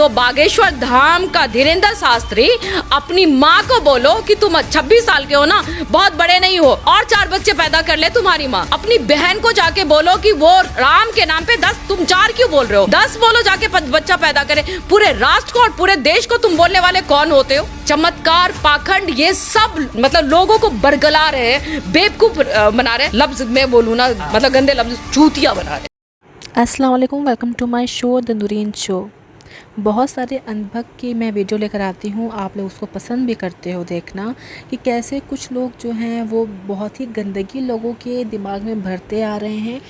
तो बागेश्वर धाम का धीरेंद्र शास्त्री अपनी माँ को बोलो कि तुम 26 साल के हो ना, बहुत बड़े नहीं हो, और 4 बच्चे पैदा कर ले तुम्हारी माँ। अपनी बहन को जाके बोलो कि वो राम के नाम पे 10, तुम 4 क्यों बोल रहे हो? 10 बोलो जाके बच्चा पैदा करे। पूरे राष्ट्र को और पूरे देश को तुम बोलने वाले कौन होते हो? चमत्कार, पाखंड, ये सब मतलब लोगों को बरगला रहे हैं, बेवकूफ बना रहे हैं। लफ्ज में बोलूँ ना, मतलब गंदे लफ्ज, चूतिया बना रहे। अस्सलाम वालेकुम, welcome to my show the Noorin show. बहुत सारे अंधभक्त की मैं वीडियो लेकर आती हूँ, आप लोग उसको पसंद भी करते हो देखना कि कैसे कुछ लोग जो हैं वो बहुत ही गंदगी लोगों के दिमाग में भरते आ रहे हैं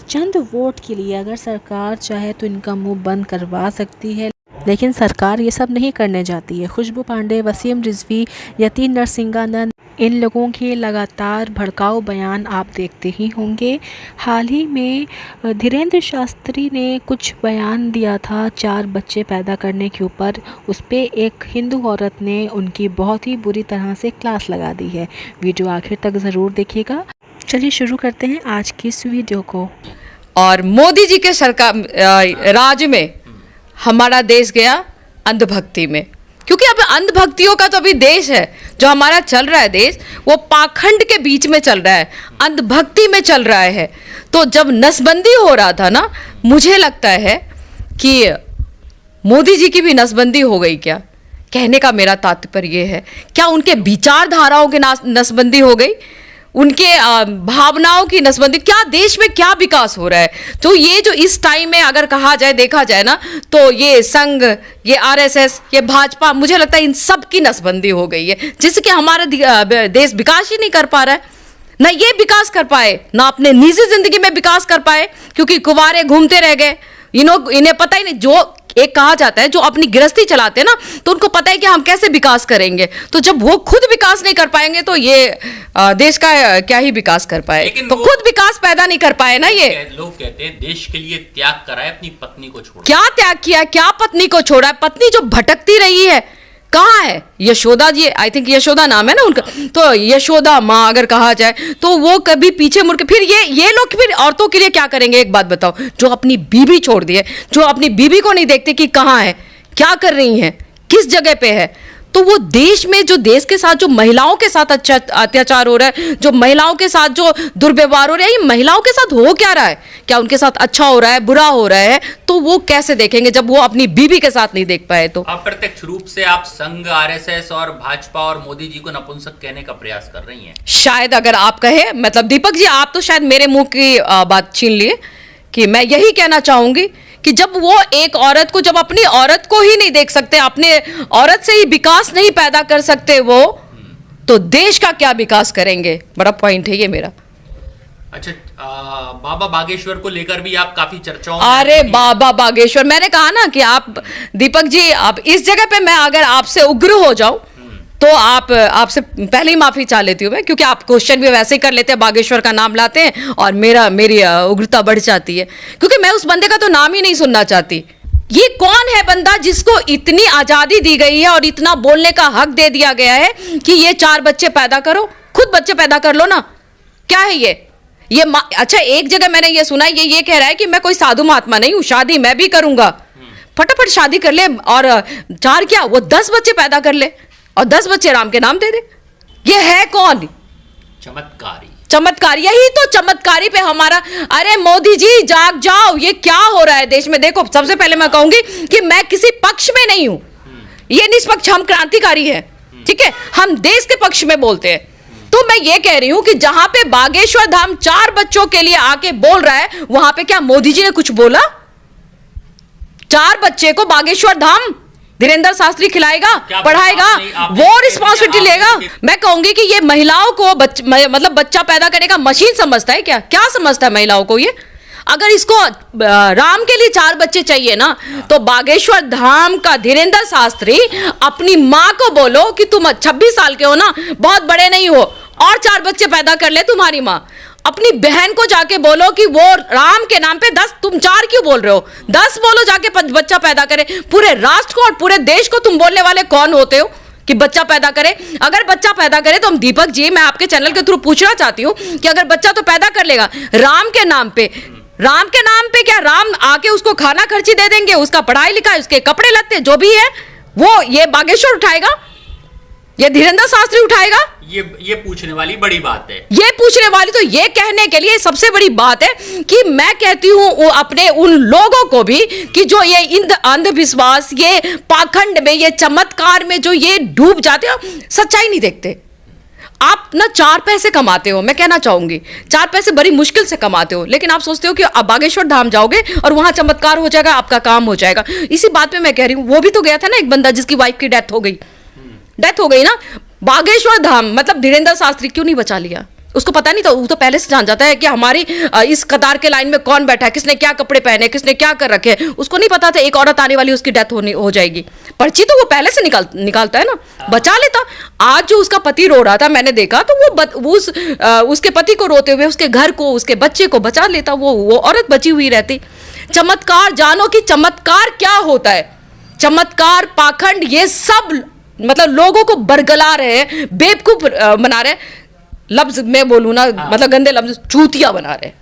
चंद वोट के लिए। अगर सरकार चाहे तो इनका मुंह बंद करवा सकती है, लेकिन सरकार ये सब नहीं करने जाती है। खुशबू पांडे, वसीम रिजवी, यतीन नरसिंहानंद, इन लोगों के लगातार भड़काऊ बयान आप देखते ही होंगे। हाल ही में धीरेंद्र शास्त्री ने कुछ बयान दिया था 4 बच्चे पैदा करने के ऊपर। उस पर एक हिंदू औरत ने उनकी बहुत ही बुरी तरह से क्लास लगा दी है। वीडियो आखिर तक ज़रूर देखिएगा। चलिए शुरू करते हैं आज की इस वीडियो को। और मोदी जी के सरकार राज में हमारा देश गया अंधभक्ति में, क्योंकि अब अंधभक्तियों का तो अभी देश है। जो हमारा चल रहा है देश, वो पाखंड के बीच में चल रहा है, अंधभक्ति में चल रहा है। तो जब नसबंदी हो रहा था ना, मुझे लगता है कि मोदी जी की भी नसबंदी हो गई क्या? कहने का मेरा तात्पर्य है, क्या उनके विचारधाराओं की नसबंदी हो गई, उनके भावनाओं की नसबंदी? क्या देश में क्या विकास हो रहा है? तो ये जो इस टाइम में अगर कहा जाए, देखा जाए ना, तो ये संघ, ये आरएसएस, ये भाजपा, मुझे लगता है इन सब की नसबंदी हो गई है, जिससे हमारा देश विकास ही नहीं कर पा रहा है। ना ये विकास कर पाए, ना अपने निजी जिंदगी में विकास कर पाए, क्योंकि कुंवारे घूमते रह गए। इन्हें पता ही नहीं, जो एक कहा जाता है जो अपनी गृहस्थी चलाते हैं ना, तो उनको पता है कि हम कैसे विकास करेंगे। तो जब वो खुद विकास नहीं कर पाएंगे तो ये देश का क्या ही विकास कर पाए? तो खुद विकास पैदा नहीं कर पाए ना। ये लोग कहते हैं देश के लिए त्याग करा है, अपनी पत्नी को छोड़ा। क्या त्याग किया? क्या पत्नी को छोड़ा? पत्नी जो भटकती रही है, कहाँ है? यशोदा जी, आई थिंक यशोदा नाम है ना उनका, तो यशोदा माँ अगर कहा जाए, तो वो कभी पीछे मुड़ के फिर ये लोग फिर औरतों के लिए क्या करेंगे? एक बात बताओ, जो अपनी बीवी छोड़ दी है, जो अपनी बीवी को नहीं देखते कि कहाँ है, क्या कर रही हैं, किस जगह पे है, तो वो देश में जो देश के साथ जो महिलाओं के साथ अच्छा अत्याचार हो रहा है, जो महिलाओं के साथ जो दुर्व्यवहार हो रहा है, ये महिलाओं के साथ हो क्या रहा है? क्या उनके साथ अच्छा हो रहा है, बुरा हो रहा है? तो वो कैसे देखेंगे जब वो अपनी बीवी के साथ नहीं देख पाए? तो अप्रत्यक्ष रूप से आप संघ, आरएसएस और भाजपा और मोदी जी को नपुंसक कहने का प्रयास कर रही हैं। शायद अगर आप कहे, मतलब दीपक जी, आप तो शायद मेरे मुंह की बात छीन लिए कि मैं यही कहना चाहूंगी कि जब वो एक औरत को, जब अपनी औरत को ही नहीं देख सकते, अपने औरत से ही विकास नहीं पैदा कर सकते वो, तो देश का क्या विकास करेंगे? बड़ा पॉइंट है ये मेरा। अच्छा, बाबा बागेश्वर को लेकर भी आप काफी चर्चाओं में। अरे बाबा बागेश्वर, मैंने कहा ना कि आप दीपक जी, आप इस जगह पे मैं अगर आपसे उग्र हो जाऊं तो आपसे पहले ही माफी चाह लेती हूँ मैं, क्योंकि आप क्वेश्चन भी वैसे ही कर लेते हैं, बागेश्वर का नाम लाते हैं और मेरी उग्रता बढ़ जाती है, क्योंकि मैं उस बंदे का तो नाम ही नहीं सुनना चाहती। ये कौन है बंदा जिसको इतनी आजादी दी गई है और इतना बोलने का हक दे दिया गया है कि ये 4 बच्चे पैदा करो, खुद बच्चे पैदा कर लो ना? क्या है ये? अच्छा, एक जगह मैंने ये सुना, ये कह रहा है कि मैं कोई साधु महात्मा नहीं हूं, शादी मैं भी करूंगा। फटाफट शादी कर ले, और 4 क्या, वो 10 बच्चे पैदा कर ले और 10 बच्चे राम के नाम दे दे। ये है कौन? चमत्कारी, यही तो चमत्कारी पे हमारा। अरे मोदी जी जाग जाओ, ये क्या हो रहा है देश में? देखो, सबसे पहले मैं कहूंगी कि मैं किसी पक्ष में नहीं हूं, ये निष्पक्ष, हम क्रांतिकारी हैं, ठीक है, हम देश के पक्ष में बोलते हैं। तो मैं ये कह रही हूं कि जहां पे बागेश्वर धाम 4 बच्चों के लिए आके बोल रहा है, वहां पे क्या मोदी जी ने कुछ बोला? 4 बच्चे को बागेश्वर धाम धीरेंद्र शास्त्री खिलाएगा, पढ़ाएगा, वो रिस्पॉन्सिबिलिटी लेगा? मैं कहूंगी कि ये महिलाओं को मतलब बच्चा पैदा करने का मशीन समझता है क्या समझता है महिलाओं को ये? अगर इसको राम के लिए 4 बच्चे चाहिए ना, तो बागेश्वर धाम का धीरेंद्र शास्त्री अपनी माँ को बोलो कि तुम 26 साल के हो ना, बहुत बड़े नहीं हो, और 4 बच्चे पैदा कर ले तुम्हारी माँ। अपनी बहन को जाके बोलो कि वो राम के नाम पे 10, तुम 4 क्यों बोल रहे हो? 10 बोलो जाके बच्चा पैदा करे। पूरे राष्ट्र को और पूरे देश को तुम बोलने वाले कौन होते हो कि बच्चा पैदा करे? अगर बच्चा पैदा करे तो हम दीपक जी, मैं आपके चैनल के थ्रू पूछना चाहती हूँ कि अगर बच्चा तो पैदा कर लेगा राम के नाम पे, राम के नाम पे क्या राम आके उसको खाना खर्ची दे देंगे, उसका पढ़ाई लिखाई, उसके कपड़े लत्ते जो भी है वो ये बागेश्वर उठाएगा, ये धीरेन्द्र शास्त्री उठाएगा? ये पूछने वाली बड़ी बात है। ये पूछने वाली तो ये कहने के लिए सबसे बड़ी बात है कि मैं कहती हूं अपने उन लोगों को भी कि जो ये अंधविश्वास, ये पाखंड में, ये चमत्कार में जो ये डूब जाते हो, सच्चाई नहीं देखते। आप ना 4 पैसे कमाते हो, मैं कहना चाहूंगी 4 पैसे बड़ी मुश्किल से कमाते हो, लेकिन आप सोचते हो कि आप बागेश्वर धाम जाओगे और वहां चमत्कार हो जाएगा, आपका काम हो जाएगा। इसी बात पे मैं कह रही हूं, वो भी तो गया था ना एक बंदा जिसकी वाइफ की डेथ हो गई ना बागेश्वर धाम, मतलब धीरेन्द्र शास्त्री क्यों नहीं बचा लिया? उसको पता नहीं था, वो तो पहले से जान जाता है कि हमारी इस कतार के लाइन में कौन बैठा है, किसने क्या कपड़े पहने, किसने क्या कर रखे हैं। उसको नहीं पता था एक औरत आने वाली, उसकी डेथ हो जाएगी। पर्ची तो वो पहले से निकालता है ना, बचा लेता। आज जो उसका पति रो रहा था, मैंने देखा तो वो उसके पति को रोते हुए, उसके घर को, उसके बच्चे को बचा लेता, वो औरत बची हुई रहती। चमत्कार, जानो कि चमत्कार क्या होता है। चमत्कार, पाखंड, ये सब मतलब लोगों को बरगला रहे हैं, बेवकूफ बना रहे हैं, लफ्ज में बोलूं ना, मतलब गंदे लफ्ज, चूतिया बना रहे हैं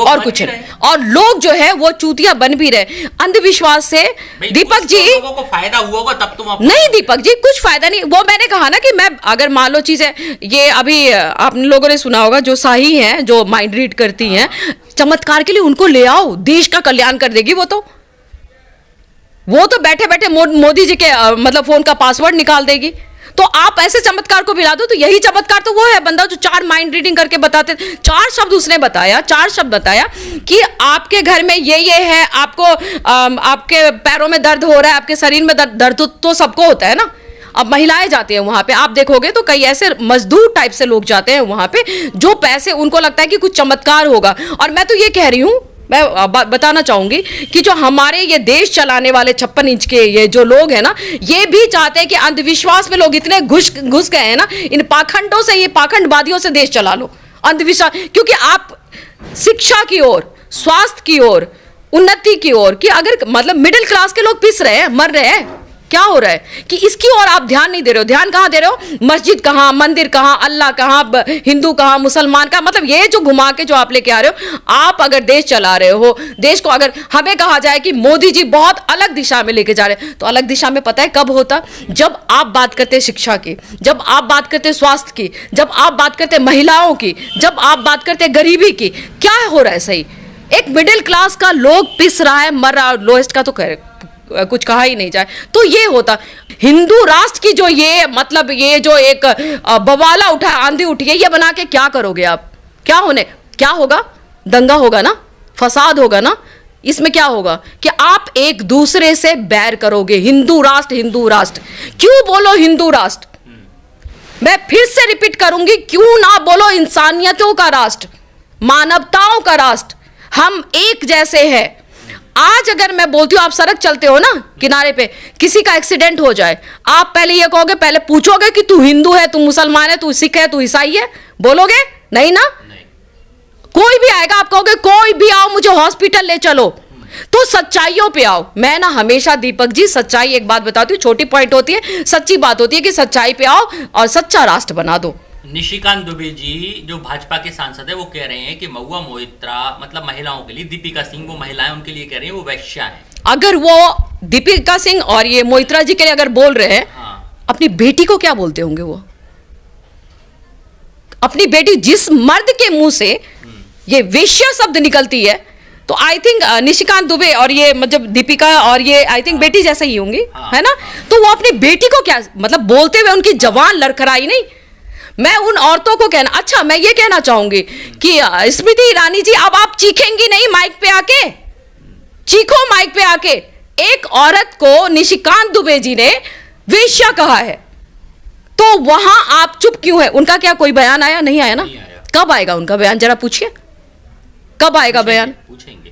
और कुछ नहीं। और लोग जो है वो चूतिया बन भी रहे अंधविश्वास से। दीपक जी, लोगों को फायदा हुआ होगा तब तुम नहीं दीपक जी, कुछ फायदा नहीं। वो मैंने कहा ना कि मैं अगर मान लो चीज है ये, अभी आप लोगों ने सुना होगा जो शाही हैं, जो माइंड रीड करती हैं, चमत्कार के लिए उनको ले आओ, देश का कल्याण कर देगी। वो तो बैठे बैठे मोदी जी के मतलब फोन का पासवर्ड निकाल देगी। तो आप ऐसे चमत्कार को मिला दो, तो यही चमत्कार तो वो है बंदा जो 4 माइंड रीडिंग करके बताते। 4 शब्द उसने बताया, 4 शब्द बताया कि आपके घर में ये है, आपको आपके पैरों में दर्द हो रहा है, आपके शरीर में दर्द तो सबको होता है ना। अब महिलाएं जाती हैं वहां पे, आप देखोगे तो कई ऐसे मजदूर टाइप से लोग जाते हैं वहां पे, जो पैसे उनको लगता है कि कुछ चमत्कार होगा। और मैं तो ये कह रही हूं, मैं बताना चाहूंगी कि जो हमारे ये देश चलाने वाले 56 इंच के ये जो लोग हैं ना, ये भी चाहते हैं कि अंधविश्वास में लोग इतने घुस गए हैं ना, इन पाखंडों से, ये पाखंडवादियों से देश चला लो। अंधविश्वास, क्योंकि आप शिक्षा की ओर, स्वास्थ्य की ओर, उन्नति की ओर, कि अगर मतलब मिडिल क्लास के लोग पिस रहे हैं, मर रहे हैं, क्या हो रहा है कि इसकी ओर आप ध्यान नहीं दे रहे हो। ध्यान कहां दे रहे हो? मस्जिद कहां, मंदिर कहां, अल्लाह कहां, हिंदू कहां, मुसलमान का, मतलब ये जो घुमा के जो आप लेके आ रहे हो। आप अगर देश चला रहे हो, देश को अगर हमें कहा जाए कि मोदी जी बहुत अलग दिशा में लेके जा रहे हैं, तो अलग दिशा में पता है कब होता? जब आप बात करते शिक्षा की, जब आप बात करते स्वास्थ्य की, जब आप बात करते महिलाओं की, जब आप बात करते गरीबी की। क्या हो रहा है? सही एक मिडिल क्लास का लोग पिस रहा है, मर रहा है, लोएस्ट का तो कुछ कहा ही नहीं जाए। तो ये होता हिंदू राष्ट्र की जो ये मतलब ये जो एक बवाला उठा, आंधी उठी है, ये बना के क्या करोगे आप? क्या होगा? दंगा होगा ना, फसाद होगा ना। इसमें क्या होगा कि आप एक दूसरे से बैर करोगे। हिंदू राष्ट्र क्यों बोलो हिंदू राष्ट्र? मैं फिर से रिपीट करूंगी, क्यों ना बोलो इंसानियतों का राष्ट्र, मानवताओं का राष्ट्र। हम एक जैसे हैं। आज अगर मैं बोलती हूं, आप सड़क चलते हो ना किनारे पे, किसी का एक्सीडेंट हो जाए, आप पहले ये कहोगे, पहले पूछोगे कि तू हिंदू है, तू मुसलमान है, तू सिख है, तू ईसाई है? बोलोगे नहीं ना? नहीं। कोई भी आएगा, आप कहोगे कोई भी आओ, मुझे हॉस्पिटल ले चलो। तो सच्चाइयों पे आओ। मैं ना हमेशा दीपक जी सच्चाई, एक बात बताती हूँ, छोटी पॉइंट होती है, सच्ची बात होती है कि सच्चाई पे आओ और सच्चा राष्ट्र बना दो। निशिकांत दुबे जी जो भाजपा के सांसद है, वो कह रहे हैं कि महुआ मोइत्रा मतलब महिलाओं के लिए, दीपिका सिंह वो महिलाएं उनके लिए कह रही हैं वो वैश्या है। अगर वो दीपिका सिंह और ये मोइत्रा जी के लिए अगर बोल रहे हैं, अपनी बेटी को क्या बोलते होंगे? वो अपनी बेटी, जिस मर्द के मुंह से ये वेश्या शब्द निकलती है, तो आई थिंक निशिकांत दुबे और ये मतलब दीपिका और ये आई थिंक बेटी जैसे ही होंगी, है ना? तो वो अपनी बेटी को क्या मतलब बोलते हुए उनकी जवान लड़खड़ाई नहीं। मैं उन औरतों को कहना, अच्छा मैं ये कहना चाहूंगी कि स्मृति ईरानी जी, अब आप चीखेंगी नहीं माइक पे आके? चीखो माइक पे आके। एक औरत को निशिकांत दुबे जी ने वेश्या कहा है, तो वहां आप चुप क्यों है? उनका क्या कोई बयान आया? नहीं आया ना? कब आएगा उनका बयान? जरा पूछिए, कब आएगा बयान? पूछेंगे।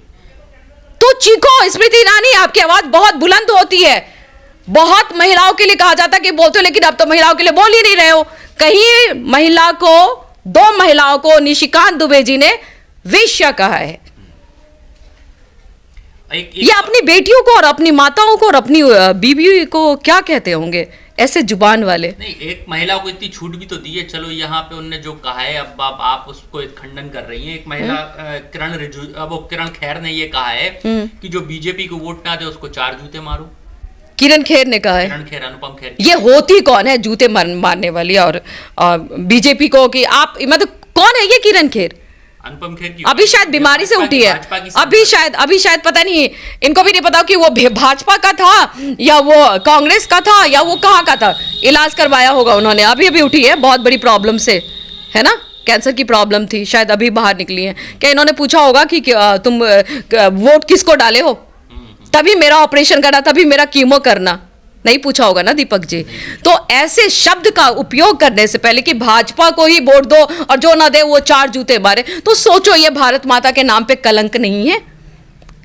तो चीखो स्मृति ईरानी, आपकी आवाज बहुत बुलंद होती है। बहुत महिलाओं के लिए कहा जाता है कि बोलते हो, लेकिन अब तो महिलाओं के लिए बोल ही नहीं रहे हो। कहीं महिला को, 2 महिलाओं को निशिकांत दुबे जी ने वेश्या कहा है। ये अपनी बेटियों को और अपनी माताओं को और अपनी बीवी को क्या कहते होंगे? ऐसे जुबान वाले। नहीं, एक महिला को इतनी छूट भी तो दी है। चलो यहाँ पे उनने जो कहा है, अब आप उसको एक खंडन कर रही हैं। एक महिला किरण खैर ने ये कहा है कि जो बीजेपी को वोट ना दे उसको 4 जूते मारो। किरण खेर ने कहा है, किरण खेर, अनुपम खेर। ये होती कौन है जूते मारने वाली और बीजेपी को कि आप मतलब कौन है ये किरण खेर? अनुपम खेर की अभी शायद बीमारी से उठी है, अभी शायद पता नहीं, इनको भी नहीं पता कि वो भाजपा का था या वो कांग्रेस का था या वो कहाँ का था। इलाज करवाया होगा उन्होंने, अभी उठी है बहुत बड़ी प्रॉब्लम से, है ना, कैंसर की प्रॉब्लम थी, शायद अभी बाहर निकली है। क्या इन्होंने पूछा होगा कि तुम वोट किसको डाले हो, तभी मेरा ऑपरेशन करना, तभी मेरा कीमो करना? नहीं पूछा होगा ना दीपक जी। तो ऐसे शब्द का उपयोग करने से पहले कि भाजपा को ही वोट दो और जो ना दे वो 4 जूते मारे, तो सोचो ये भारत माता के नाम पे कलंक नहीं है?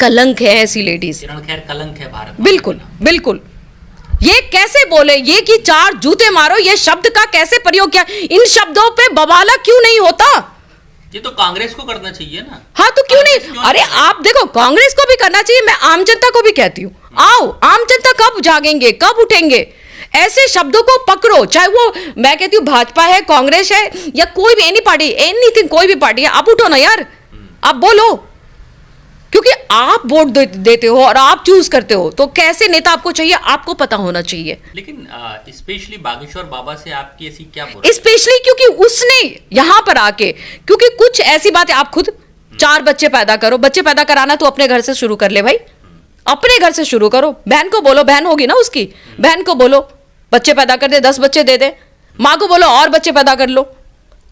कलंक है ऐसी लेडीज। किरण खैर कलंक है भारत। बिल्कुल बिल्कुल। ये कैसे बोले ये कि 4 जूते मारो, ये शब्द का कैसे प्रयोग किया? इन शब्दों पे बवाला क्यों नहीं होता? ये तो कांग्रेस को करना चाहिए ना। हाँ तो क्यों नहीं? अरे आप देखो, कांग्रेस को भी करना चाहिए, मैं आम जनता को भी कहती हूँ, आओ आम जनता कब जागेंगे, कब उठेंगे? ऐसे शब्दों को पकड़ो, चाहे वो मैं कहती हूँ भाजपा है, कांग्रेस है या कोई भी एनी पार्टी, एनीथिंग, कोई भी पार्टी है, आप उठो ना यार, आप बोलो, क्योंकि आप वोट देते हो और आप चूज करते हो, तो कैसे नेता आपको चाहिए आपको पता होना चाहिए। लेकिन स्पेशली बागेश्वर बाबा से आपकी ऐसी क्या बोल? स्पेशली क्योंकि उसने यहाँ पर आके, क्योंकि कुछ ऐसी बातें, आप खुद 4 बच्चे पैदा करो, बच्चे पैदा कराना तो अपने घर से शुरू कर ले भाई, अपने घर से शुरू करो। बहन को बोलो, बहन होगी ना उसकी, बहन को बोलो बच्चे पैदा कर दे, 10 बच्चे दे दे। माँ को बोलो और बच्चे पैदा कर लो,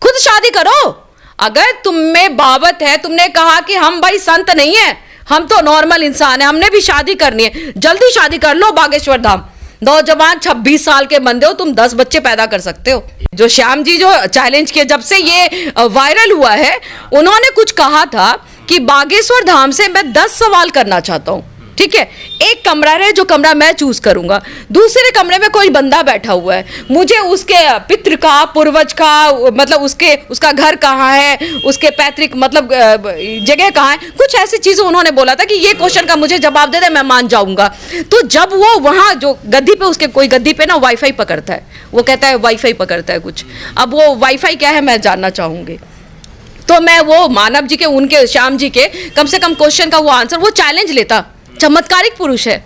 खुद शादी करो। अगर तुम में बावत है, तुमने कहा कि हम भाई संत नहीं है, हम तो नॉर्मल इंसान है, हमने भी शादी करनी है, जल्दी शादी कर लो। बागेश्वर धाम नौजवान 26 साल के बंदे हो, तुम 10 बच्चे पैदा कर सकते हो। जो श्याम जी जो चैलेंज किए, जब से ये वायरल हुआ है, उन्होंने कुछ कहा था कि बागेश्वर धाम से मैं 10 सवाल करना चाहता हूं, ठीक है? एक कमरा है जो कमरा मैं चूज करूंगा, दूसरे कमरे में कोई बंदा बैठा हुआ है, मुझे उसके पितृ का, पूर्वज का, मतलब उसका घर कहाँ है, उसके पैतृक मतलब जगह कहाँ है, कुछ ऐसी चीजें उन्होंने बोला था कि ये क्वेश्चन का मुझे जवाब दे दे, मैं मान जाऊंगा। तो जब वो वहां जो गद्दी पे, उसके कोई गद्दी पे ना वाईफाई पकड़ता है, वो कहता है वाईफाई पकड़ता है कुछ, अब वो वाईफाई क्या है मैं जानना चाहूंगी। तो मैं वो मानव जी के, उनके श्याम जी के कम से कम क्वेश्चन का वो आंसर, वो चैलेंज लेता। चमत्कारिक पुरुष है।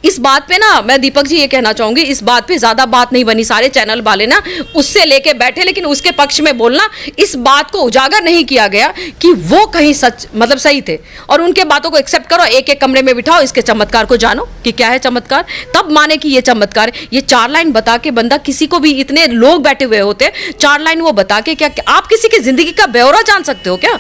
इस बात पे ना मैं दीपक जी ये कहना चाहूंगी, इस बात पे ज्यादा बात नहीं बनी, सारे चैनल वाले ना उससे लेके बैठे, लेकिन उसके पक्ष में बोलना, इस बात को उजागर नहीं किया गया कि वो कहीं सच मतलब सही थे, और उनके बातों को एक्सेप्ट करो, एक एक कमरे में बिठाओ, इसके चमत्कार को जानो कि क्या है चमत्कार, तब माने कि ये चमत्कार है। ये 4 लाइन बता के बंदा, किसी को भी, इतने लोग बैठे हुए होते, 4 लाइन वो बता के क्या आप किसी की जिंदगी का ब्यौरा जान सकते हो क्या?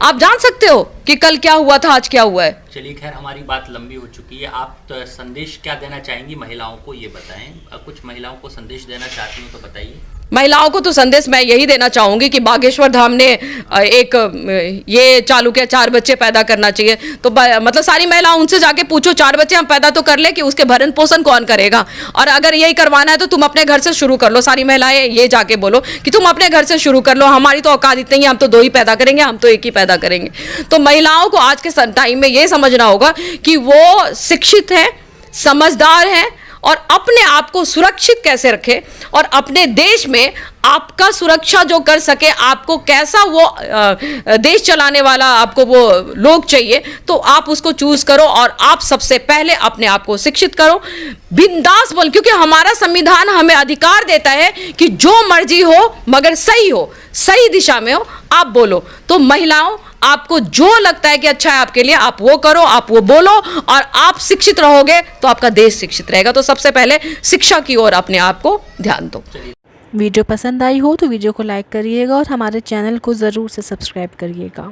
आप जान सकते हो कि कल क्या हुआ था, आज क्या हुआ है? चलिए खैर, हमारी बात लंबी हो चुकी है। आप तो संदेश क्या देना चाहेंगी महिलाओं को, ये बताएं। कुछ महिलाओं को संदेश देना चाहती हूँ तो बताइए। महिलाओं को तो संदेश मैं यही देना चाहूंगी कि बागेश्वर धाम ने एक ये चालू किया, 4 बच्चे पैदा करना चाहिए, तो मतलब सारी महिलाओं उनसे जाके पूछो, 4 बच्चे हम पैदा तो कर ले कि उसके भरण पोषण कौन करेगा, और अगर यही करवाना है तो तुम अपने घर से शुरू कर लो। सारी महिलाएं ये जाके बोलो कि तुम अपने घर से शुरू कर लो, हमारी तो औकात इतनी है, हम तो 2 ही पैदा करेंगे, हम तो 1 ही पैदा करेंगे। तो महिलाओं को आज के टाइम में ये समझना होगा कि वो शिक्षित है, समझदार है, और अपने आप को सुरक्षित कैसे रखे, और अपने देश में आपका सुरक्षा जो कर सके, आपको कैसा वो देश चलाने वाला आपको वो लोग चाहिए, तो आप उसको चूज करो, और आप सबसे पहले अपने आप को शिक्षित करो, बिंदास बोल, क्योंकि हमारा संविधान हमें अधिकार देता है कि जो मर्जी हो मगर सही हो, सही दिशा में हो, आप बोलो। तो महिलाओं, आपको जो लगता है कि अच्छा है आपके लिए, आप वो करो, आप वो बोलो, और आप शिक्षित रहोगे तो आपका देश शिक्षित रहेगा। तो सबसे पहले शिक्षा की ओर अपने आप को ध्यान दो। वीडियो पसंद आई हो तो वीडियो को लाइक करिएगा और हमारे चैनल को ज़रूर से सब्सक्राइब करिएगा।